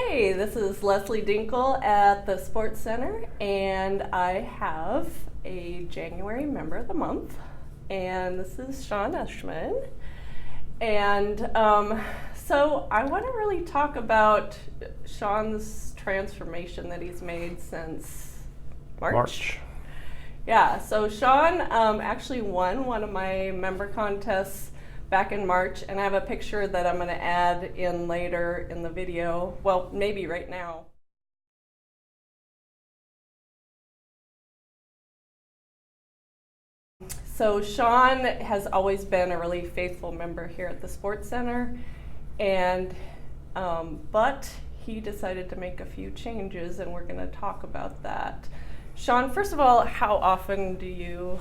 Hey, this is Leslie Dinkle at the Sports Center, and I have a January Member of the Month, and this is Shawn. And so I want to really talk about Shawn's transformation that he's made since March. Yeah, so Shawn actually won one of my member contests back in March, and I have a picture that I'm going to add in later in the video. Well, maybe right now. So Shawn has always been a really faithful member here at the Sports Center, and but he decided to make a few changes, and we're going to talk about that. Shawn, first of all, how often do you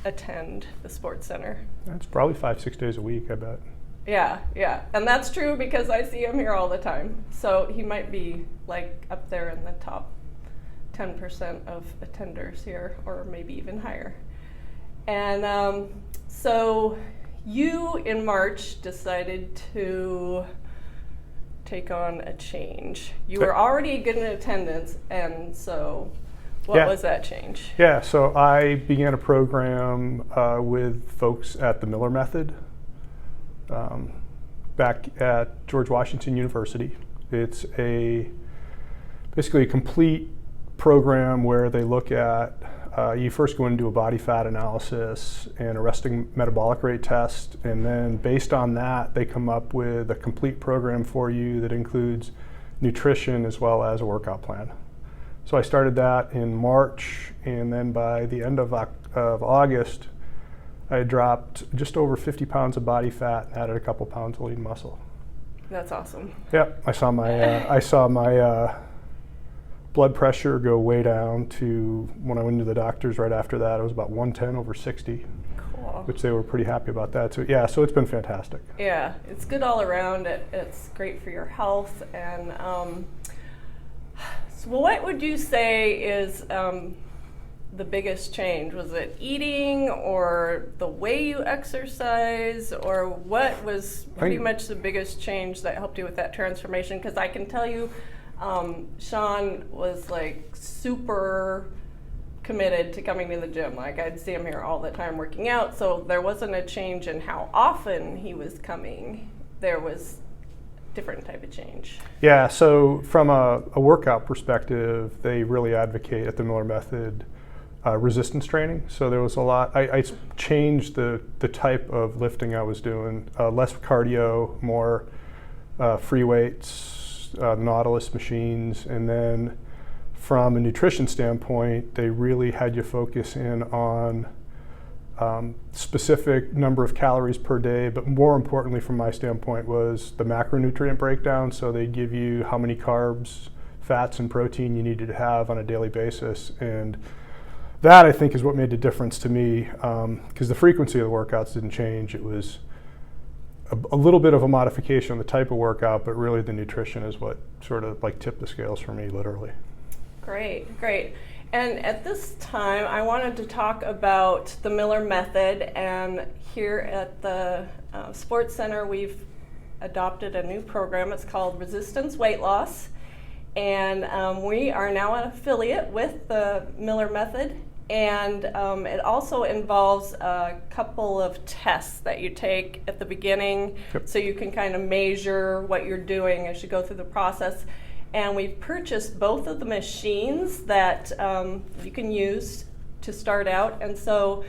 attend the Sports Center? It's probably 5-6 days a week, I bet. Yeah, and that's true because I see him here all the time. So he might be like up there in the top 10% of attenders here, or maybe even higher. And so you in March decided to take on a change. You were already good in attendance, and so what was that change? Yeah, so I began a program with folks at the Miller Method back at George Washington University. It's basically a complete program where they look at, you first go in and do a body fat analysis and a resting metabolic rate test, and then based on that, they come up with a complete program for you that includes nutrition as well as a workout plan. So I started that in March, and then by the end of August, I dropped just over 50 pounds of body fat and added a couple pounds of lean muscle. That's awesome. Yeah, I saw my blood pressure go way down to, when I went to the doctors right after that, it was about 110/60. Cool. Which they were pretty happy about that. So yeah, so it's been fantastic. Yeah, it's good all around. It's great for your health. And so what would you say is the biggest change? Was it eating, or the way you exercise, or what was pretty much the biggest change that helped you with that transformation? Because I can tell you, Shawn was like super committed to coming to the gym. Like, I'd see him here all the time working out, so there wasn't a change in how often he was coming. There was different type of change. Yeah, so from a workout perspective, they really advocate at the Miller Method resistance training. So there was a lot, I changed the type of lifting I was doing, less cardio, more free weights, Nautilus machines, and then from a nutrition standpoint, they really had you focus in on specific number of calories per day, but more importantly from my standpoint was the macronutrient breakdown. So they give you how many carbs, fats, and protein you needed to have on a daily basis, and that I think is what made the difference to me, because the frequency of the workouts didn't change. It was a little bit of a modification on the type of workout, but really the nutrition is what sort of like tipped the scales for me, literally. Great. And at this time, I wanted to talk about the Miller Method, and here at the Sports Center, we've adopted a new program. It's called Resistance Weight Loss, and we are now an affiliate with the Miller Method, and it also involves a couple of tests that you take at the beginning. Yep. So you can kind of measure what you're doing as you go through the process. And we've purchased both of the machines that you can use to start out. And so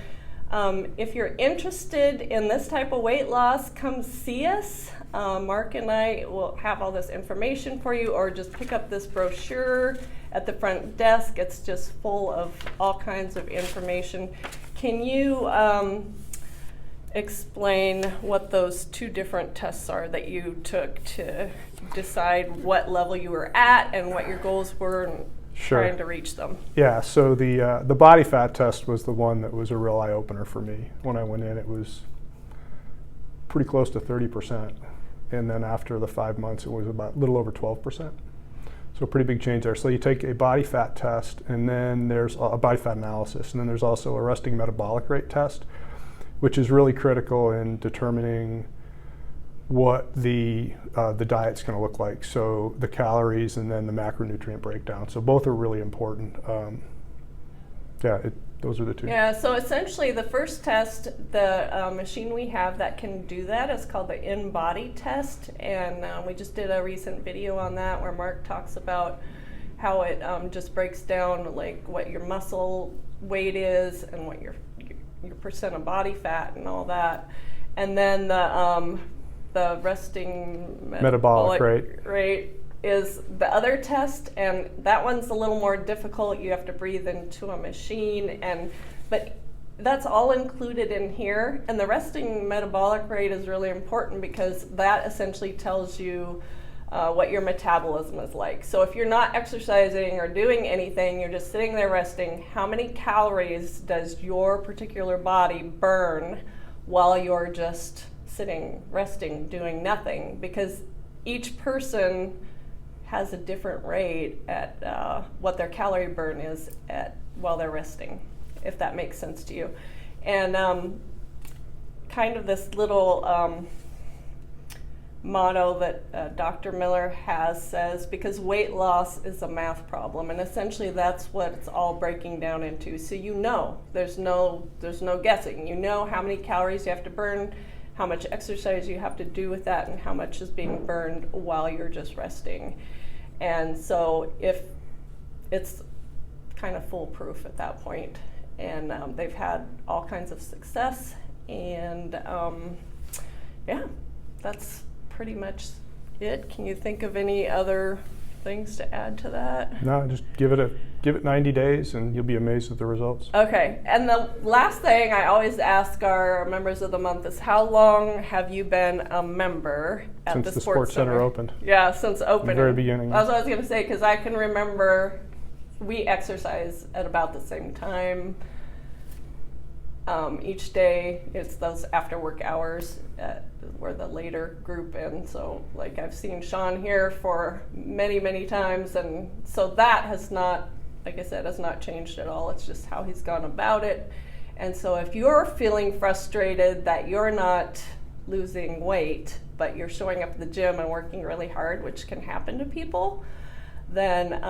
if you're interested in this type of weight loss, come see us. Mark and I will have all this information for you, or just pick up this brochure at the front desk. It's just full of all kinds of information. Can you explain what those two different tests are that you took to decide what level you were at and what your goals were and trying to reach them? Yeah, so the body fat test was the one that was a real eye-opener for me. When I went in, it was pretty close to 30%, and then after the 5 months, it was about a little over 12%. So a pretty big change there. So you take a body fat test, and then there's a body fat analysis, and then there's also a resting metabolic rate test, which is really critical in determining what the diet's going to look like. So the calories and then the macronutrient breakdown. So both are really important. Those are the two. Yeah, so essentially the first test, the machine we have that can do that is called the in-body test, and we just did a recent video on that where Mark talks about how it just breaks down like what your muscle weight is and what your percent of body fat and all that. And then the resting metabolic rate is the other test, and that one's a little more difficult. You have to breathe into a machine, but that's all included in here. And the resting metabolic rate is really important because that essentially tells you what your metabolism is like. So if you're not exercising or doing anything, you're just sitting there resting, how many calories does your particular body burn while you're just sitting, resting, doing nothing? Because each person has a different rate at what their calorie burn is at while they're resting, if that makes sense to you. And kind of this little motto that Dr. Miller says, because weight loss is a math problem, and essentially that's what it's all breaking down into. So there's no guessing. You know how many calories you have to burn, how much exercise you have to do with that, and how much is being burned while you're just resting. And so if it's kind of foolproof at that point, and they've had all kinds of success, and that's pretty much it. Can you think of any other things to add to that? No, just give it 90 days and you'll be amazed at the results. Okay, and the last thing I always ask our members of the month is, how long have you been a member at since the Sports Center opened? Yeah, since opening. The very beginning. That's what I was going to say, because I can remember we exercise at about the same time. Each day, it's those after work hours we're the later group in. So like I've seen Shawn here for many, many times, and so that has not, like I said, has not changed at all. It's just how he's gone about it. And so if you're feeling frustrated that you're not losing weight, but you're showing up at the gym and working really hard, which can happen to people, then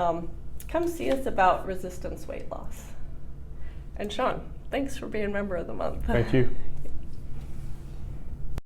come see us about resistance weight loss. And Shawn, thanks for being member of the month. Thank you.